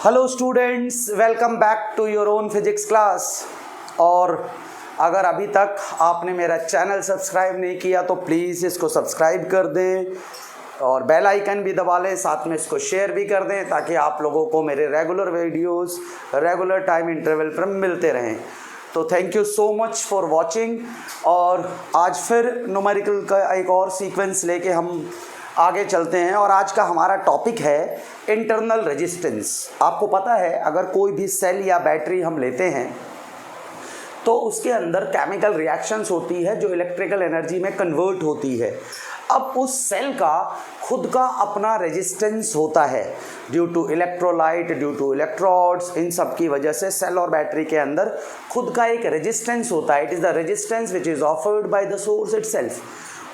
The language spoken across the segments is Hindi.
Hello students, welcome back to your own physics class. और अगर अभी तक आपने मेरा चैनल सब्सक्राइब नहीं किया तो प्लीज़ इसको सब्सक्राइब कर दें और बेल आइकन भी दबा लें, साथ में इसको शेयर भी कर दें ताकि आप लोगों को मेरे regular videos regular time interval पर मिलते रहें। तो thank you so much for watching. और आज फिर न्यूमेरिकल का एक और सीक्वेंस लेके हम आगे चलते हैं और आज का हमारा टॉपिक है इंटरनल रेजिस्टेंस। आपको पता है अगर कोई भी सेल या बैटरी हम लेते हैं तो उसके अंदर केमिकल रिएक्शंस होती है जो इलेक्ट्रिकल एनर्जी में कन्वर्ट होती है। अब उस सेल का खुद का अपना रेजिस्टेंस होता है due to electrolyte, due to electrodes, इन सब की वजह से सेल और बैटरी के अंदर खुद का एक रेजिस्टेंस होता है। It is the resistance which is offered by the source itself.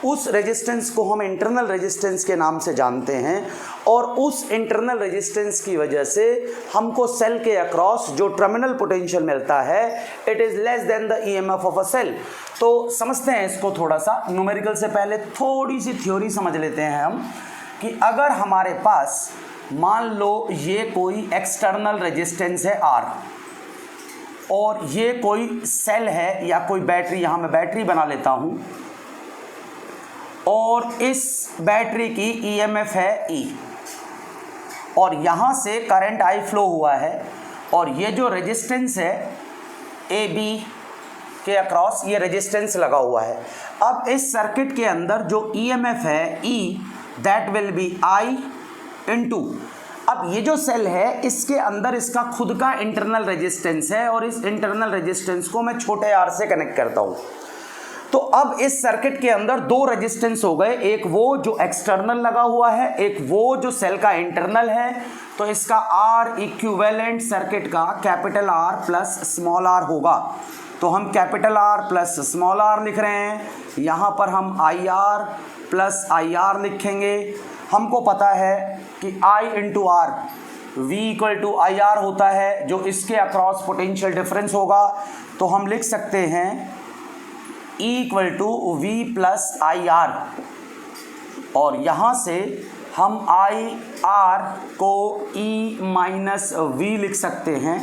उस रेजिस्टेंस को हम इंटरनल रेजिस्टेंस के नाम से जानते हैं और उस इंटरनल रेजिस्टेंस की वजह से हमको सेल के अक्रॉस जो टर्मिनल पोटेंशियल मिलता है it is less than the EMF of a cell. तो समझते हैं इसको थोड़ा सा। न्यूमेरिकल से पहले थोड़ी सी थ्योरी समझ लेते हैं हम कि अगर हमारे पास मान लो ये कोई एक्सटर्नल रेजिस्टेंस है R और ये कोई सेल है या कोई बैटरी, यहाँ मैं बैटरी बना लेता हूँ, और इस बैटरी की ईएमएफ है E और यहाँ से करंट I फ्लो हुआ है और ये जो रेजिस्टेंस है AB के अक्रॉस ये रेजिस्टेंस लगा हुआ है। अब इस सर्किट के अंदर जो ईएमएफ है E that will be I into, अब ये जो सेल है इसके अंदर इसका खुद का इंटरनल रेजिस्टेंस है और इस इंटरनल रेजिस्टेंस को मैं छोटे r से कनेक्ट करता हूँ। तो अब इस सर्किट के अंदर दो रेजिस्टेंस हो गए, एक वो जो एक्सटर्नल लगा हुआ है, एक वो जो सेल का इंटरनल है। तो इसका R इक्विवेलेंट सर्किट का capital R plus small r होगा। तो हम capital R plus small r लिख रहे हैं, यहाँ पर हम IR प्लस IR लिखेंगे। हमको पता है कि I into R V equal to IR होता है जो इसके अक्रॉस पोटेंशियल डिफरेंस होगा। तो हम लिख सकते हैं E equal to V plus IR और यहाँ से हम IR को E माइनस V लिख सकते हैं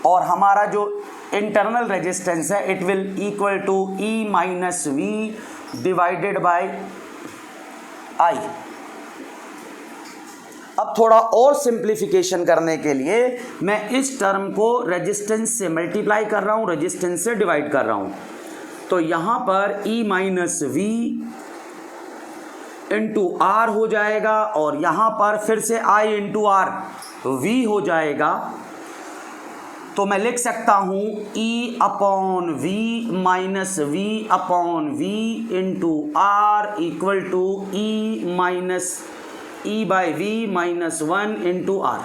और हमारा जो इंटरनल रेजिस्टेंस है it will equal to E minus V divided by I। अब थोड़ा और सिंप्लीफिकेशन करने के लिए मैं इस टर्म को रेजिस्टेंस से मल्टीप्लाई कर रहा हूँ, रेजिस्टेंस से डिवाइड कर रहा हूँ। तो यहाँ पर E minus V into R हो जाएगा और यहाँ पर फिर से I इंटू R V हो जाएगा। तो मैं लिख सकता हूँ E upon V minus V upon V into R equal to E minus E by V minus 1 into R।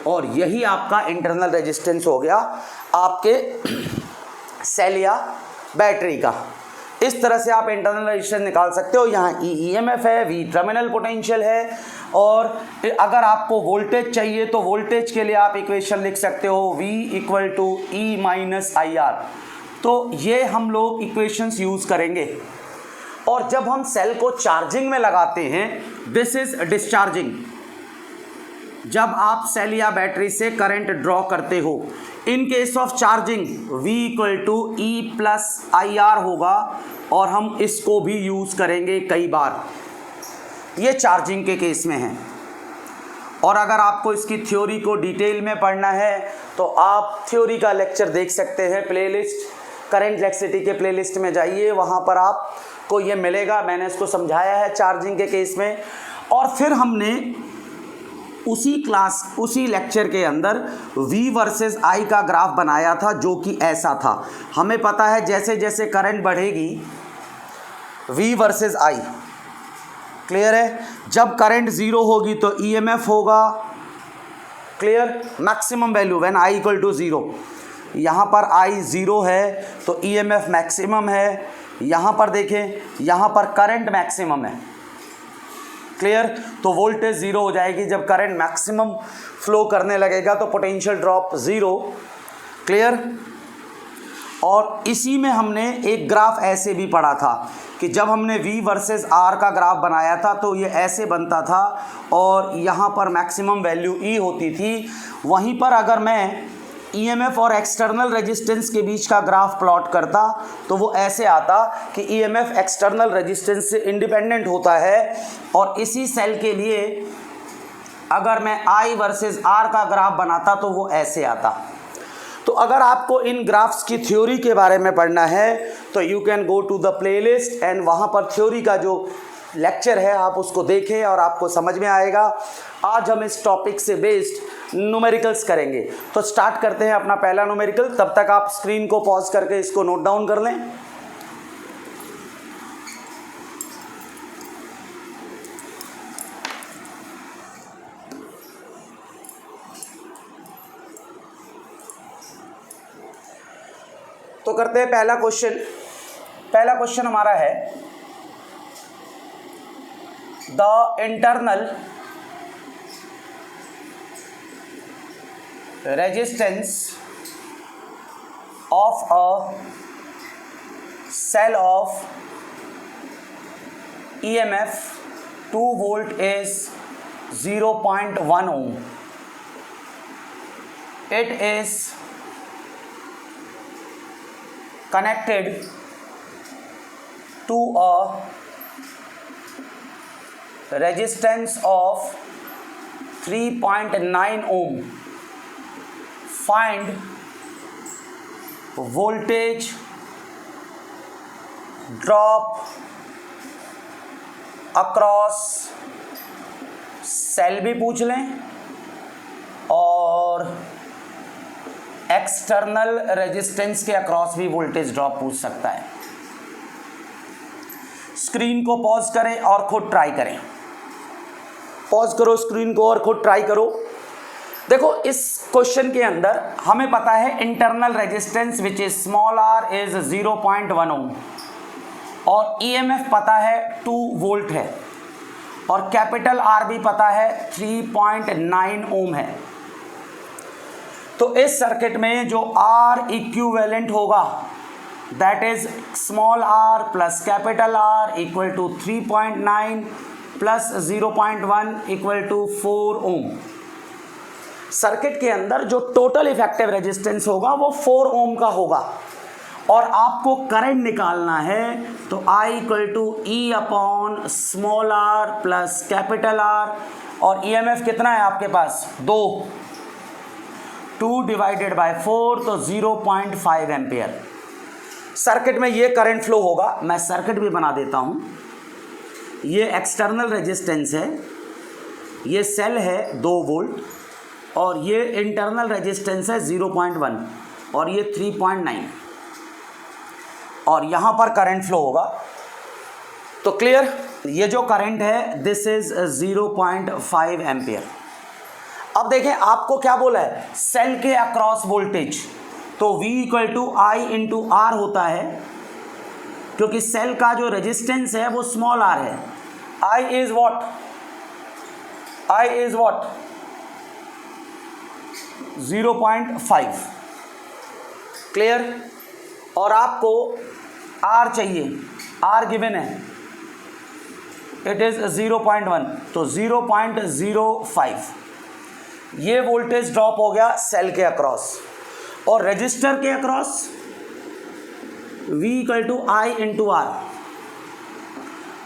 और यही आपका इंटरनल रेजिस्टेंस हो गया आपके सेल या बैटरी का। इस तरह से आप इंटरनल रेजिस्टेंस निकाल सकते हो। यहाँ E ईएमएफ है, V टर्मिनल पोटेंशियल है और अगर आपको वोल्टेज चाहिए तो वोल्टेज के लिए आप इक्वेशन लिख सकते हो V equal to E minus IR। तो ये हम लोग इक्वेशंस यूज़ करेंगे। और जब हम सेल को चार्जिंग में लगाते हैं दिस इज डिस्चार्जिंग। जब आप सेल या बैटरी से करंट ड्रॉ करते हो in case of charging V equal to E plus IR होगा और हम इसको भी यूज़ करेंगे कई बार। ये चार्जिंग के केस में है। और अगर आपको इसकी थ्योरी को डिटेल में पढ़ना है तो आप थ्योरी का लेक्चर देख सकते हैं प्लेलिस्ट, करंट इलेक्ट्रिसिटी के प्लेलिस्ट में जाइए, वहाँ पर आपको ये मिलेगा। मैंने इसको समझाया है चार्जिंग के केस में। और फिर हमने उसी लेक्चर के अंदर V वर्सेस I का ग्राफ बनाया था जो कि ऐसा था। हमें पता है जैसे जैसे करंट बढ़ेगी V वर्सेस I, क्लियर है। जब करंट ज़ीरो होगी तो EMF होगा, clear, maximum value when I equal to zero. यहाँ पर I ज़ीरो है तो EMF मैक्सिमम है। यहाँ पर देखें, यहाँ पर करंट मैक्सिमम है, क्लियर। तो वोल्टेज ज़ीरो हो जाएगी। जब करंट मैक्सिमम फ्लो करने लगेगा तो पोटेंशियल ड्रॉप ज़ीरो, क्लियर। और इसी में हमने एक ग्राफ ऐसे भी पढ़ा था कि जब हमने V वर्सेस R का ग्राफ बनाया था तो ये ऐसे बनता था और यहाँ पर मैक्सिमम वैल्यू E होती थी। वहीं पर अगर मैं EMF और एक्सटर्नल रेजिस्टेंस के बीच का ग्राफ प्लॉट करता तो वो ऐसे आता कि EMF एक्सटर्नल रेजिस्टेंस से इंडिपेंडेंट होता है। और इसी सेल के लिए अगर मैं I वर्सेस R का ग्राफ बनाता तो वो ऐसे आता। तो अगर आपको इन ग्राफ्स की थ्योरी के बारे में पढ़ना है तो you can go to the playlist and वहाँ पर थ्योरी का जो लेक्चर है आप उसको देखें और आपको समझ में आएगा। आज हम इस टॉपिक से बेस्ड न्यूमेरिकल्स करेंगे। तो स्टार्ट करते हैं अपना पहला न्यूमेरिकल। तब तक आप स्क्रीन को पॉज करके इसको नोट डाउन कर लें। तो करते हैं पहला क्वेश्चन। पहला क्वेश्चन हमारा है the internal resistance of a cell of EMF 2 volt is 0.1 ohm. It is connected to a resistance of 3.9 ohm. Find voltage drop across cell भी पूछ लें और एक्सटर्नल रेजिस्टेंस के अक्रॉस भी वोल्टेज ड्रॉप पूछ सकता है। स्क्रीन को पॉज करें और खुद ट्राई करें। पॉज करो स्क्रीन को और खुद ट्राई करो। देखो इस क्वेश्चन के अंदर हमें पता है internal resistance which is small r is 0.1 ओम और EMF पता है 2 वोल्ट है और कैपिटल R भी पता है 3.9 ओम है। तो इस सर्किट में जो R इक्विवेलेंट होगा that is small r plus capital R equal to 3.9 plus 0.1 equal to 4 ohm. Circuit के अंदर जो टोटल इफेक्टिव रेजिस्टेंस होगा वो 4 ओम का होगा और आपको करंट निकालना है तो I equal to E upon small r plus capital R और EMF कितना है आपके पास 2 डिवाइडेड बाय 4 तो 0.5 एम्पियर। सर्किट में ये करंट फ्लो होगा। मैं सर्किट भी बना देता हूँ। ये एक्सटर्नल रेजिस्टेंस है, ये सेल है 2 वोल्ट और ये इंटरनल रेजिस्टेंस है 0.1 और ये 3.9 और यहाँ पर करंट फ्लो होगा। तो क्लियर, ये जो करंट है दिस इज 0.5 एम्पियर। अब देखें आपको क्या बोला है, सेल के अक्रॉस वोल्टेज, तो V equal to I into R होता है क्योंकि सेल का जो रेजिस्टेंस है वो स्मॉल r है। I is what, I is what 0.5। Clear, और आपको R चाहिए, R गिवन है, इट इज 0.1 तो 0.05। ये वोल्टेज ड्रॉप हो गया सेल के अक्रॉस और रजिस्टर के across V equal to I into R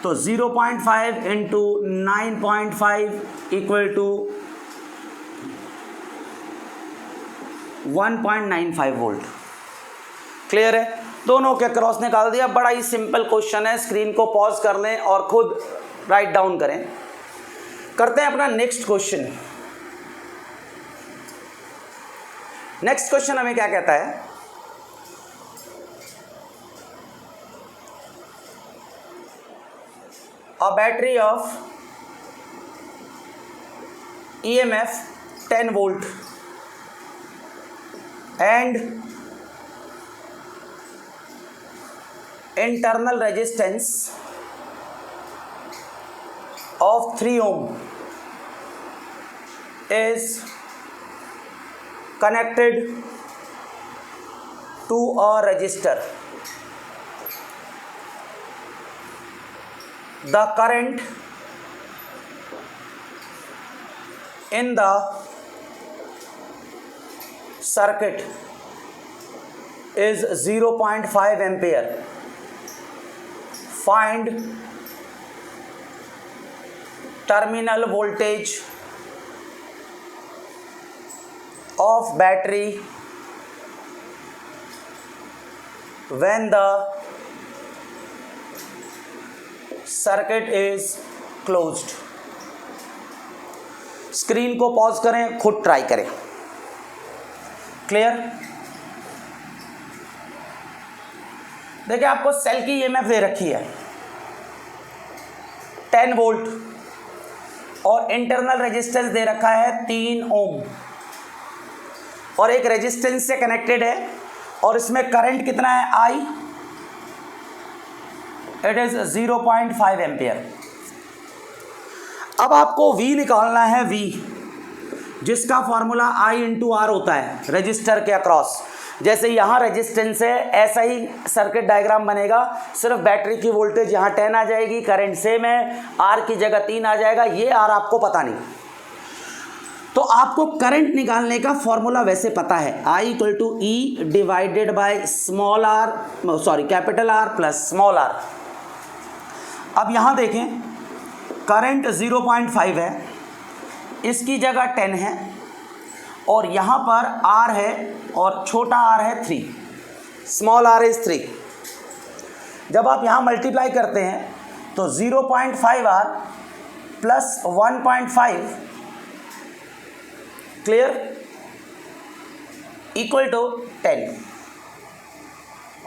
तो 0.5 into 9.5 equal to 1.95 volt. Clear है, दोनों के क्रॉस निकाल दिया। बड़ा ही सिंपल क्वेश्चन है। स्क्रीन को पॉज कर लें और खुद राइट डाउन करें। करते हैं अपना नेक्स्ट क्वेश्चन। नेक्स्ट क्वेश्चन हमें क्या कहता है, a battery of EMF 10 volt and internal resistance of 3 ohm is connected to a register, the current in the circuit is 0.5 ampere. Find terminal voltage of battery when the circuit is closed. Screen को पॉज करें, खुद ट्राई करें. क्लियर? देखिए आपको सेल की ईएमएफ दे रखी है 10 वोल्ट और इंटरनल रेजिस्टेंस दे रखा है 3 ओम और एक रेजिस्टेंस से कनेक्टेड है और इसमें करंट कितना है I, इट इज 0.5 एम्पियर. अब आपको V निकालना है, V जिसका फॉर्मूला I इंटू आर होता है रजिस्टर के अक्रॉस. जैसे यहाँ रेजिस्टेंस है ऐसा ही सर्किट डायग्राम बनेगा, सिर्फ बैटरी की वोल्टेज यहाँ 10 आ जाएगी, करंट सेम है, R की जगह 3 आ जाएगा. ये R आपको पता नहीं, तो आपको करंट निकालने का फॉर्मूला वैसे पता है, I equal to E divided by small R, sorry capital R plus small r. अब यहाँ देखें करंट 0.5 है, इसकी जगह 10 है और यहाँ पर R है और छोटा r है 3, स्मॉल r इज 3. जब आप यहाँ मल्टीप्लाई करते हैं तो 0.5R plus 1.5 clear equal to 10.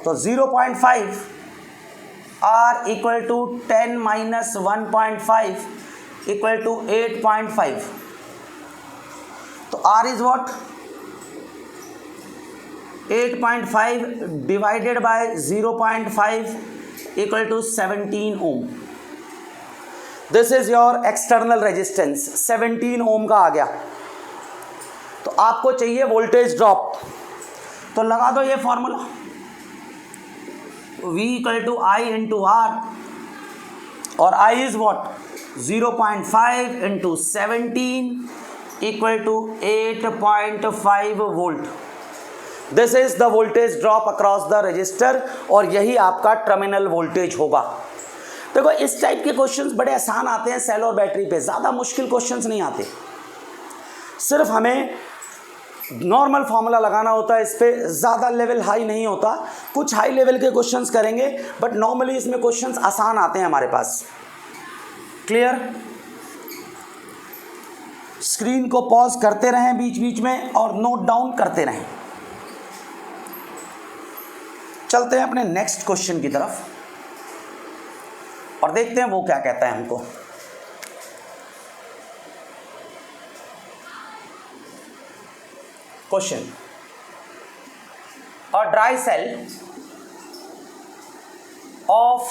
तो 0.5 R equal to 10 minus 1.5 equal to 8.5. तो R is what 8.5 divided by 0.5 equal to 17 ohm. This is your external resistance 17 ohm का आ गया. तो आपको चाहिए वोल्टेज ड्रॉप, तो लगा दो ये formula V equal to I into R और I is what 0.5 into 17 equal to 8.5 volt. This is the voltage drop across the resistor और यही आपका टर्मिनल वोल्टेज होगा. देखो इस टाइप के क्वेश्चंस बड़े आसान आते हैं सेल और बैटरी पे, ज़्यादा मुश्किल क्वेश्चंस नहीं आते. सिर्फ हमें नॉर्मल फार्मूला लगाना होता है, इस पर ज़्यादा लेवल हाई नहीं होता. कुछ हाई लेवल के क्वेश्चंस करेंगे बट नॉर्मली इसमें क्वेश्चंस आसान आते हैं हमारे पास. क्लियर? स्क्रीन को पॉज करते रहें बीच बीच में और नोट डाउन करते रहें. चलते हैं अपने नेक्स्ट क्वेश्चन की तरफ और देखते हैं वो क्या कहता है हमको. Question: a dry cell of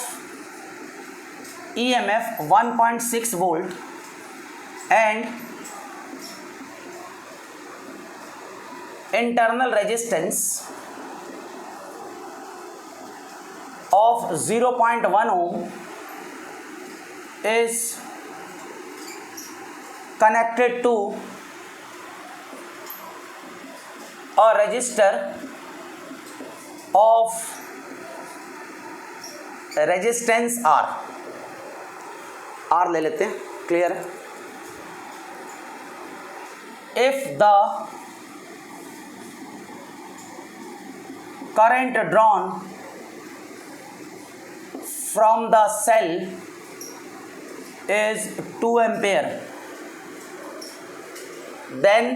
EMF 1.6 volt and internal resistance of 0.1 ohm is connected to a resistor of resistance R. R ले लेते हैं, क्लियर है. If the current drawn from the cell is 2 ampere, then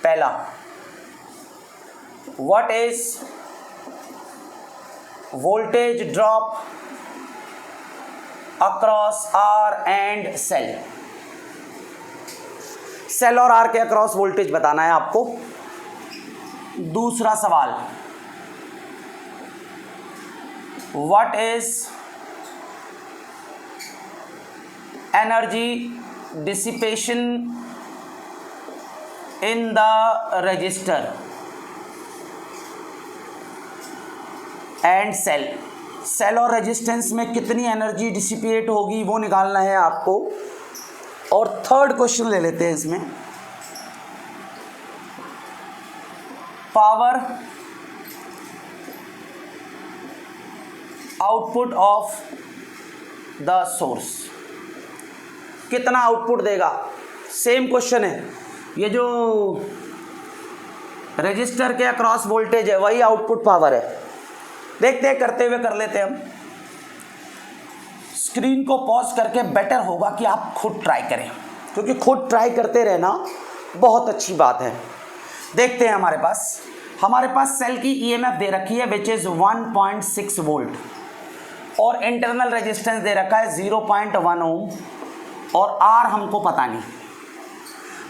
पहला what is voltage drop across R and cell. Cell और R के अक्रॉस वोल्टेज बताना है आपको. दूसरा सवाल what is energy dissipation in the resistor and cell, cell और रेजिस्टेंस में कितनी एनर्जी डिसिपेट होगी वो निकालना है आपको। और थर्ड क्वेश्चन ले लेते हैं इसमें, power output of the source, कितना आउटपुट देगा। सेम क्वेश्चन है, ये जो रजिस्टर के अक्रॉस वोल्टेज है वही आउटपुट पावर है। देखते हैं, करते हुए कर लेते हैं हम। स्क्रीन को पॉज करके बेटर होगा कि आप खुद ट्राई करें, क्योंकि खुद ट्राई करते रहना बहुत अच्छी बात है। देखते हैं, हमारे पास सेल की ईएमएफ दे रखी है विच इज 1.6 वोल्ट और इंटरनल रेजिस्टेंस दे रखा है 0.1 ओम और आर हमको पता नहीं,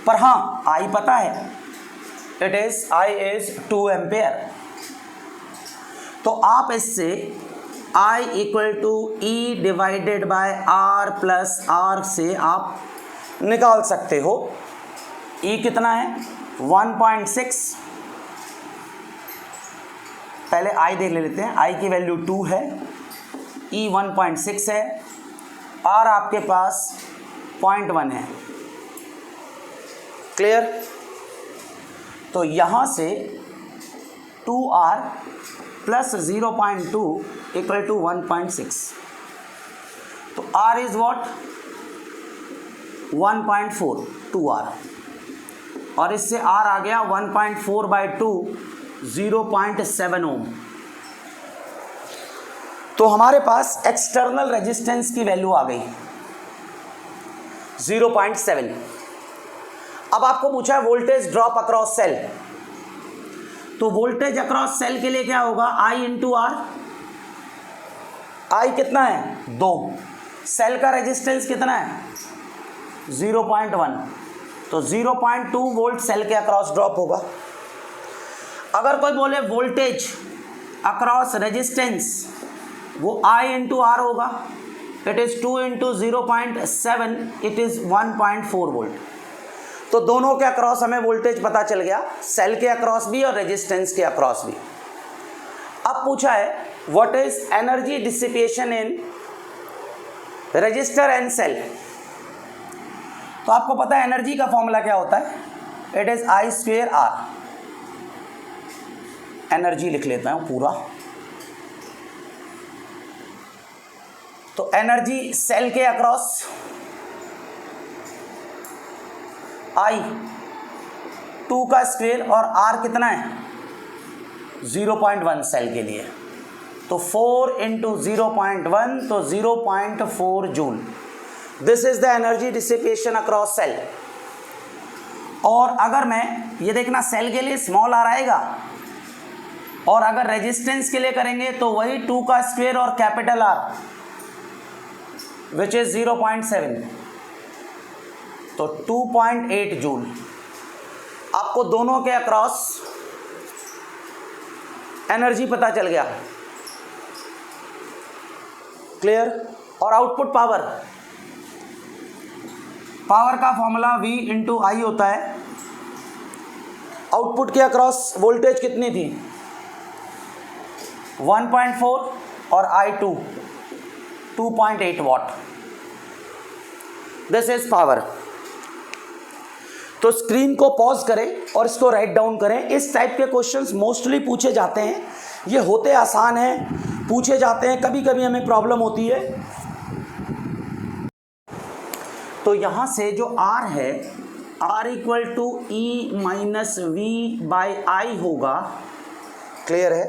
पर हाँ आई पता है, आई इज 2 एम्पेयर। तो आप इससे I equal to E divided by R plus R से आप निकाल सकते हो। E कितना है 1.6, पहले I देख लेते हैं, I की वैल्यू 2 है, E 1.6 है, R आपके पास 0.1 है। क्लियर। तो यहाँ से 2R प्लस 0.2 इक्वल टू 1.6, तो R इज वॉट 1.4 2R, और इससे R आ गया 1.4 बाई 2 0.7 ओम। तो हमारे पास एक्सटर्नल रेजिस्टेंस की वैल्यू आ गई 0.7। अब आपको पूछा है वोल्टेज ड्रॉप अक्रॉस सेल, तो वोल्टेज अक्रॉस सेल के लिए क्या होगा I इंटू आर। I कितना है 2, सेल का रेजिस्टेंस कितना है 0.1, तो 0.2 वोल्ट सेल के अक्रॉस ड्रॉप होगा। अगर कोई बोले वोल्टेज अक्रॉस रेजिस्टेंस, वो I इंटू आर होगा, it is 2 into 0.7, it is 1.4 volt. तो दोनों के अक्रॉस हमें वोल्टेज पता चल गया, सेल के अक्रॉस भी और रेजिस्टेंस के अक्रॉस भी। अब पूछा है what is energy dissipation in resistor and cell. तो आपको पता है एनर्जी का फॉर्मूला क्या होता है, it is I square R. Energy लिख लेता हूं पूरा, तो एनर्जी सेल के अक्रॉस I 2 का स्क्वेयर और R कितना है 0.1 सेल के लिए, तो 4 इंटू 0.1 तो 0.4 joule. This is the energy dissipation across cell. और अगर मैं ये देखना सेल के लिए स्मॉल आर आएगा, और अगर रेजिस्टेंस के लिए करेंगे तो वही 2 का स्क्वेयर और कैपिटल आर विच इज 0.7, तो 2.8 जूल। आपको दोनों के अक्रॉस एनर्जी पता चल गया। क्लियर। और आउटपुट पावर, पावर का फॉर्मूला V इंटू आई होता है। आउटपुट के अक्रॉस वोल्टेज कितनी थी 1.4 और I2 2.8 what. This is power. तो स्क्रीन को पॉज करें और इसको राइट डाउन करें। इस टाइप के क्वेश्चंस मोस्टली पूछे जाते हैं, ये होते आसान हैं, पूछे जाते हैं, कभी कभी हमें प्रॉब्लम होती है। तो यहाँ से जो R है, R equal to E minus V by I होगा। क्लियर है।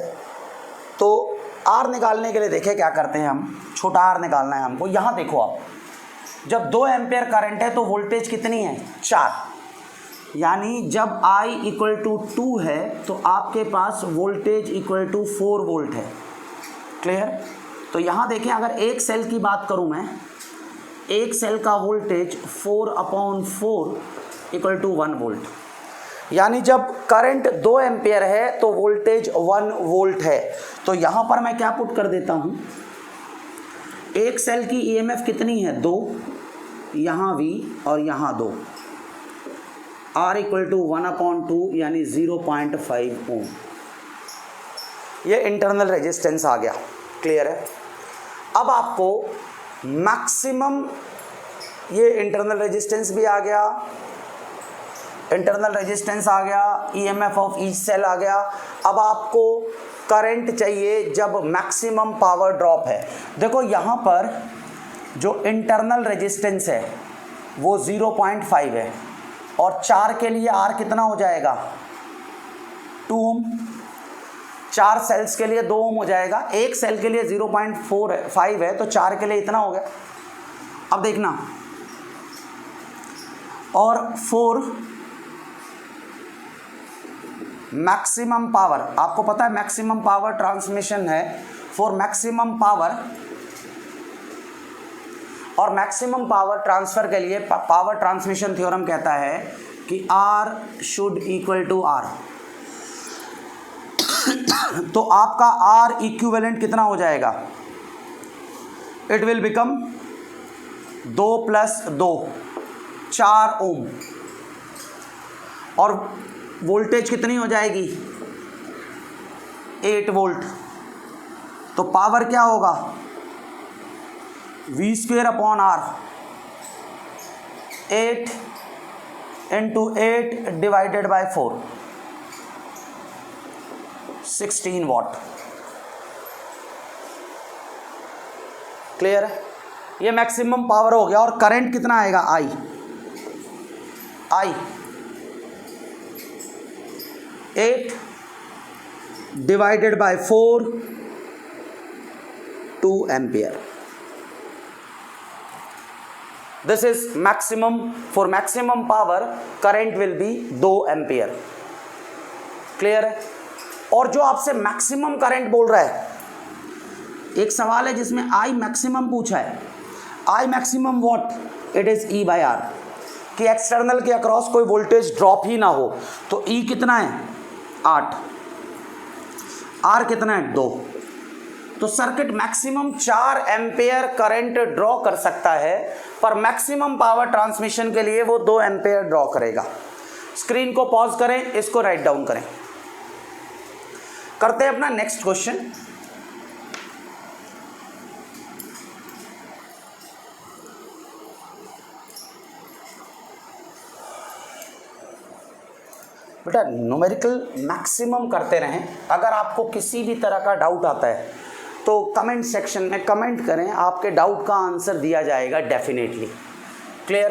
तो R निकालने के लिए देखें क्या करते हैं हम, छोटा R निकालना है हमको। यहाँ देखो आप, जब 2 एम्पेयर करंट है तो वोल्टेज कितनी है 4, यानी जब I इक्वल टू 2 है तो आपके पास वोल्टेज इक्वल टू 4 वोल्ट है। क्लियर। तो यहाँ देखें, अगर एक सेल की बात करूँ मैं, एक सेल का वोल्टेज 4/4 इक्वल टू 1 वोल्ट, यानी जब करंट 2 एम्पेयर है तो वोल्टेज 1 वोल्ट है। तो यहाँ पर मैं क्या पुट कर देता हूँ, एक सेल की ईएमएफ कितनी है 2, यहाँ V और यहाँ 2, R इक्वल टू 1/2 यानी 0.5 ओम। ये इंटरनल रेजिस्टेंस आ गया, क्लियर है। अब आपको मैक्सिमम, ये इंटरनल रेजिस्टेंस भी आ गया, इंटरनल रेजिस्टेंस आ गया, ईएमएफ ऑफ ईच सेल आ गया। अब आपको करंट चाहिए जब मैक्सिमम पावर ड्रॉप है। देखो यहाँ पर जो इंटरनल रेजिस्टेंस है वो 0.5 है और 4 के लिए R कितना हो जाएगा, 2 ओम। 4 सेल्स के लिए 2 ओम हो जाएगा, एक सेल के लिए 0.5 है तो 4 के लिए इतना हो गया। अब देखना, और 4 मैक्सिमम पावर, आपको पता है मैक्सिमम पावर ट्रांसमिशन है, फॉर मैक्सिमम पावर, और मैक्सिमम पावर ट्रांसफर के लिए पावर ट्रांसमिशन थ्योरम कहता है कि R should equal to R। तो आपका R इक्विवेलेंट कितना हो जाएगा, इट विल बिकम 2 + 2 4 ओम, और वोल्टेज कितनी हो जाएगी, 8 वोल्ट। तो पावर क्या होगा, V²/R, 8 × 8 divided by 4, 16 watt. Clear है, ये मैक्सिमम पावर हो गया। और करंट कितना आएगा, I 8 divided by 4, 2 ampere. This is maximum, for maximum power current will be 2 ampere. Clear है। और जो आपसे मैक्सिमम करंट बोल रहा है, एक सवाल है जिसमें I मैक्सिमम पूछा है, I maximum what, it is E/R, कि एक्सटर्नल के अक्रॉस कोई वोल्टेज ड्रॉप ही ना हो। तो E कितना है, 8, R कितना है, 2। तो circuit maximum 4 ampere current draw कर सकता है, पर मैक्सिमम पावर ट्रांसमिशन के लिए वो 2 एम्पेयर ड्रॉ करेगा। स्क्रीन को पॉज करें, इसको राइट डाउन करें। करते हैं अपना नेक्स्ट क्वेश्चन। बेटा न्यूमेरिकल मैक्सिमम करते रहें। अगर आपको किसी भी तरह का डाउट आता है तो कमेंट सेक्शन में कमेंट करें, आपके डाउट का आंसर दिया जाएगा डेफिनेटली। क्लियर।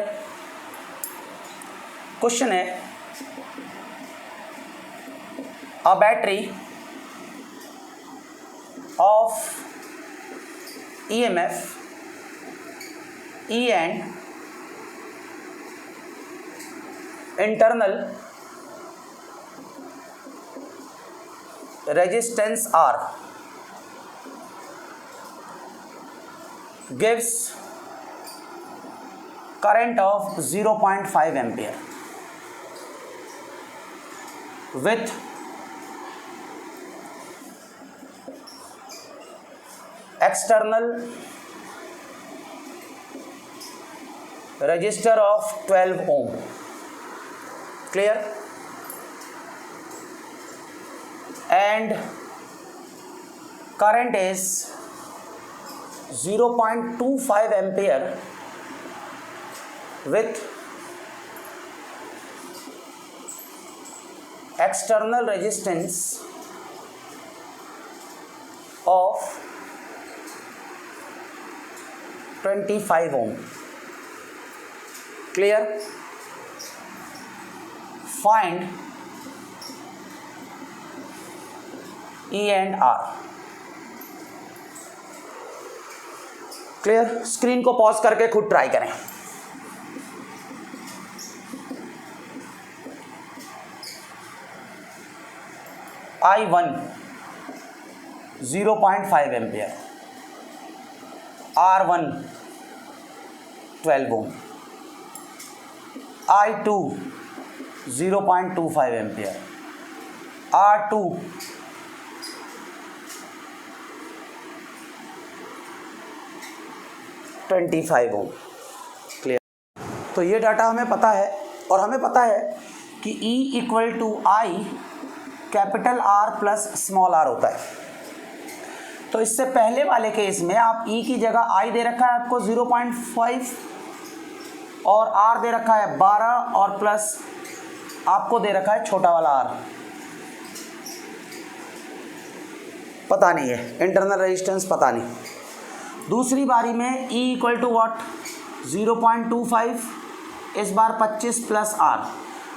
क्वेश्चन है, a battery of EMF E and internal resistance R gives current of 0.5 ampere with external resistor of 12 ohm. Clear? And current is 0.25 ampere with external resistance of 25 ohm. Clear? Find E and R. Clear. Screen को पॉज करके खुद ट्राई करें। I1 0.5 एम्पियर, R1 12 ओम, I2 0.25 एम्पियर, R2 25 ओम। क्लियर। तो ये डाटा हमें पता है, और हमें पता है कि E equal to I capital R plus small r होता है। तो इससे पहले वाले केस में आप E की जगह I दे रखा है आपको 0.5 और R दे रखा है 12 और प्लस आपको दे रखा है छोटा वाला R, पता नहीं है इंटरनल रेजिस्टेंस, पता नहीं। दूसरी बारी में E इक्वल टू वॉट 0.25, इस बार 25 प्लस R,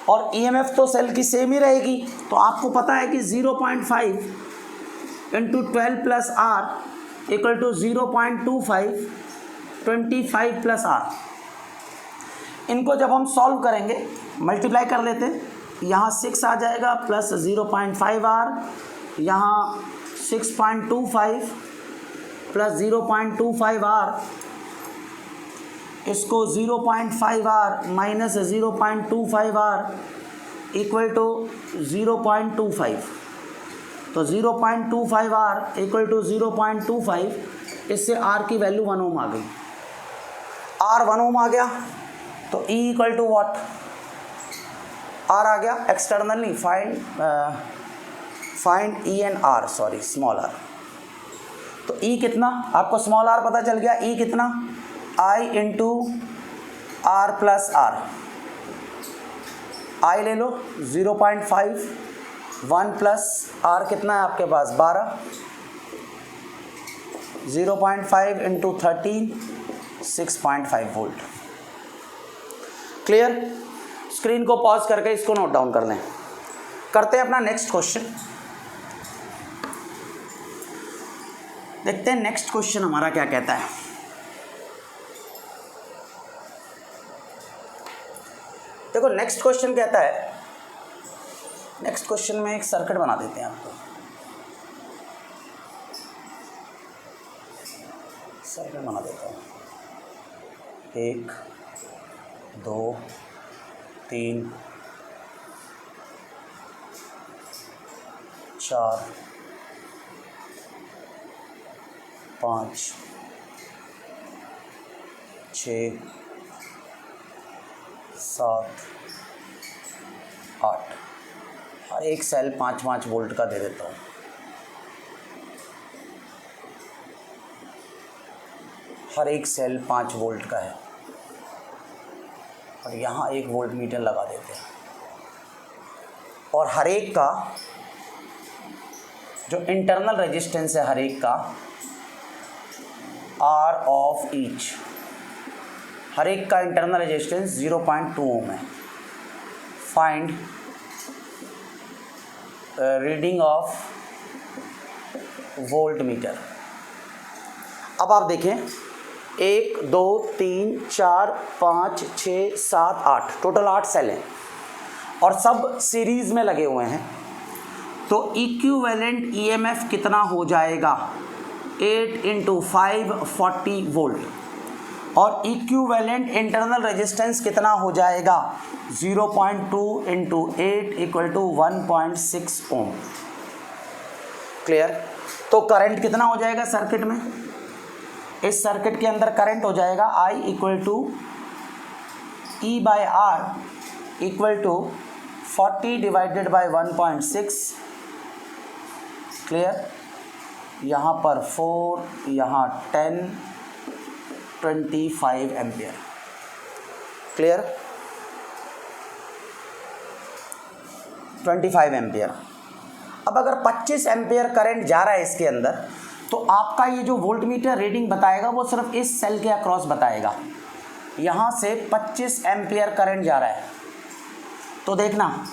और EMF तो सेल की सेम ही रहेगी, तो आपको पता है कि 0.5 into 12 plus R equal to 0.25 25 plus R। इनको जब हम सॉल्व करेंगे मल्टीप्लाई कर लेते हैं, यहाँ 6 आ जाएगा प्लस 0.5 R, यहाँ 6.25 प्लस 0.25 R, इसको 0.5 R minus 0.25 R equal to 0.25, तो 0.25 R इक्वल टू 0.25, इससे R की वैल्यू 1 ओम आ गई। R 1 ओम आ गया तो E equal to what R आ गया, externally find E and R, sorry small r। तो E कितना आपको स्मॉल r पता चल गया, E कितना I into R plus R, I ले लो 0.5, 1 प्लस R कितना है आपके पास 12, 0.5 इंटू 13 6.5 वोल्ट। क्लियर? स्क्रीन को पॉज करके इसको नोट डाउन कर लें। करते हैं अपना नेक्स्ट क्वेश्चन। देखते हैं नेक्स्ट क्वेश्चन हमारा क्या कहता है। देखो नेक्स्ट क्वेश्चन कहता है, नेक्स्ट क्वेश्चन में एक सर्किट बना देते हैं आपको, सर्किट बना देता हूँ। 1 2 3 4 5 6 7 8, हर एक सेल 5-5 वोल्ट का दे देता हूँ। हर एक सेल 5 वोल्ट का है और यहाँ एक वोल्ट मीटर लगा देते हैं, और हर एक का जो इंटरनल रेजिस्टेंस है हर एक का R ऑफ ईच, हर एक का इंटरनल रेजिस्टेंस 0.2 ओम है। Find reading of volt meter. अब आप देखें 1 2 3 4 5 6 7 8, टोटल 8 सेल हैं और सब सीरीज में लगे हुए हैं, तो इक्विवेलेंट ईएमएफ कितना हो जाएगा 8 इंटू 5 40 वोल्ट, और इक्विवेलेंट इंटरनल रेजिस्टेंस कितना हो जाएगा 0.2 into 8 equal to 1.6 ohm. Clear? तो करंट कितना हो जाएगा सर्किट में, इस सर्किट के अंदर करंट हो जाएगा I equal to E by R equal to 40 divided by 1.6। Clear? यहाँ पर 4, यहाँ 10, 25 एम्पियर। क्लियर? 25 एम्पियर। अब अगर 25 एम्पियर करंट जा रहा है इसके अंदर, तो आपका ये जो वोल्ट मीटर रीडिंग बताएगा वो सिर्फ इस सेल के अक्रॉस बताएगा। यहाँ से 25 एम्पियर करंट जा रहा है, तो देखना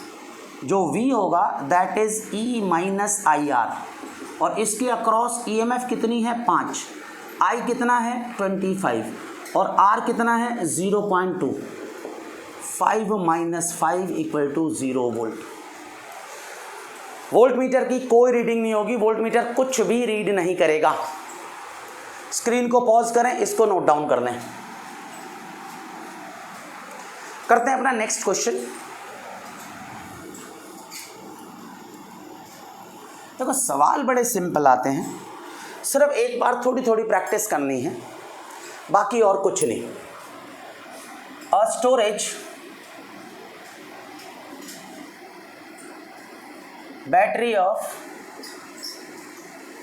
जो V होगा that is E minus I R, और इसके अक्रॉस EMF कितनी है 5, I कितना है 25 और R कितना है 0.2, 5 minus 5 equal to 0 volt. Volt meter की कोई रीडिंग नहीं होगी, वोल्ट मीटर कुछ भी रीड नहीं करेगा। स्क्रीन को पॉज करें, इसको नोट डाउन कर लें। करते हैं अपना नेक्स्ट क्वेश्चन। देखो सवाल बड़े सिंपल आते हैं, सिर्फ एक बार थोड़ी थोड़ी प्रैक्टिस करनी है, बाकी और कुछ नहीं। A storage battery of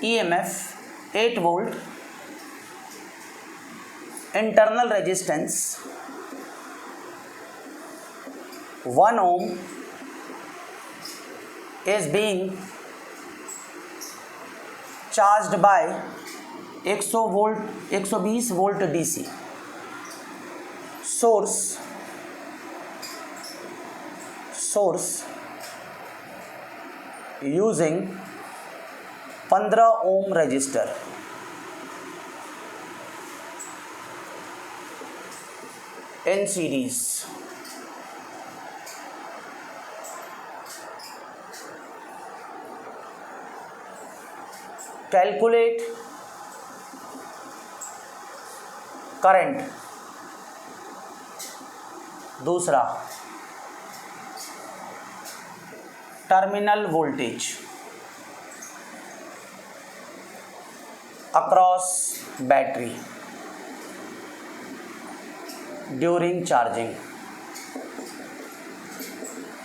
EMF 8 volt, internal resistance 1 ohm is being charged by 120 volt DC. Source using 15 ohm resistor. In series. Calculate current. दूसरा, terminal voltage across battery during charging.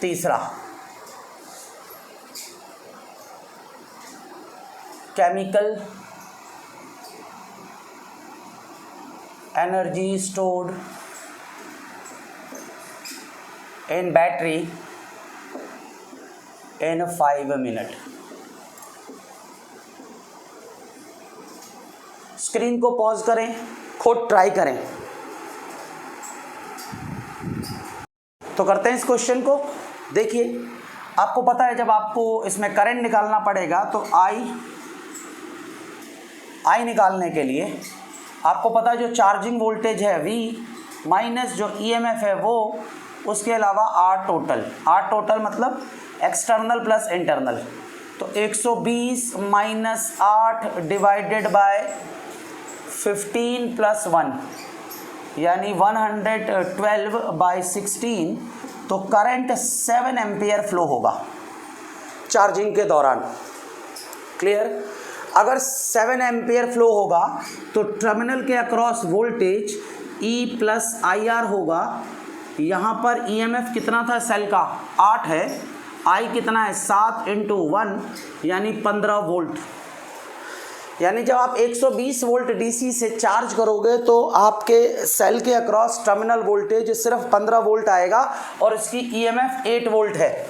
तीसरा, chemical energy stored in battery in 5 minutes. Screen को पॉज करें, खुद ट्राई करें। तो करते हैं इस क्वेश्चन को। देखिए, आपको पता है जब आपको इसमें करंट निकालना पड़ेगा तो आई निकालने के लिए आपको पता है जो चार्जिंग वोल्टेज है V माइनस जो EMF है वो, उसके अलावा R टोटल मतलब एक्सटर्नल प्लस इंटरनल। तो 120 माइनस 8 डिवाइडेड बाय 15 प्लस 1 यानी 112 बाय 16। तो करंट 7 एम्पियर फ्लो होगा चार्जिंग के दौरान। क्लियर? अगर 7 एम्पियर फ्लो होगा तो टर्मिनल के across voltage E plus IR होगा। यहाँ पर EMF कितना था सेल का 8 है, I कितना है 7 इंटू 1 यानी 15 वोल्ट। यानी जब आप 120 वोल्ट DC से चार्ज करोगे तो आपके सेल के अक्रॉस टर्मिनल वोल्टेज सिर्फ 15 वोल्ट आएगा और इसकी EMF 8 वोल्ट है।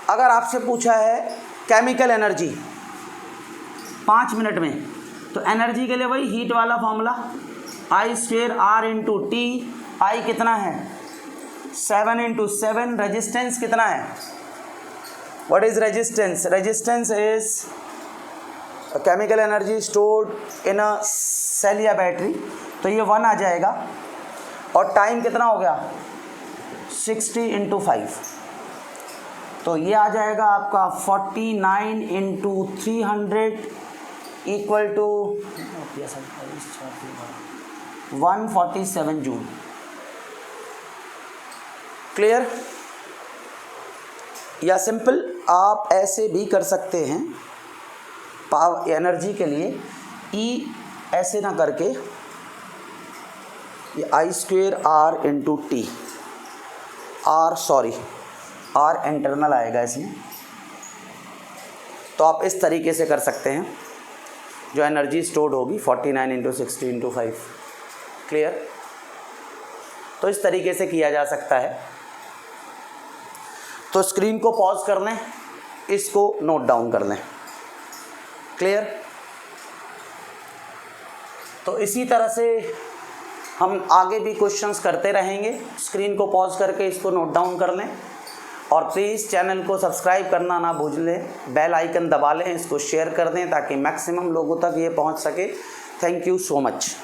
अगर आपसे पूछा है केमिकल एनर्जी 5 मिनट में, तो एनर्जी के लिए वही हीट वाला formula I² R into T. I कितना है 7 इंटू 7। रेजिस्टेंस कितना है, what is resistance? Resistance is chemical energy stored in a cell या बैटरी, तो ये 1 आ जाएगा। और टाइम कितना हो गया 60 इंटू 5, तो ये आ जाएगा आपका 49 into 300 equal to 147 joule. Clear? या सिंपल आप ऐसे भी कर सकते हैं, पावर एनर्जी के लिए E ऐसे ना करके ये I² R into T, R internal आएगा इसमें। तो आप इस तरीके से कर सकते हैं, जो एनर्जी स्टोर्ड होगी 49 इंटू 60 इंटू 5। क्लियर? तो इस तरीके से किया जा सकता है। तो स्क्रीन को पॉज कर लें, इसको नोट डाउन कर लें। क्लियर? तो इसी तरह से हम आगे भी क्वेश्चंस करते रहेंगे। स्क्रीन को पॉज करके इसको नोट डाउन कर लें और प्लीज़ चैनल को सब्सक्राइब करना ना भूलें, बेल आइकन दबा लें, इसको शेयर कर दें ताकि मैक्सिमम लोगों तक ये पहुंच सके। Thank you so much.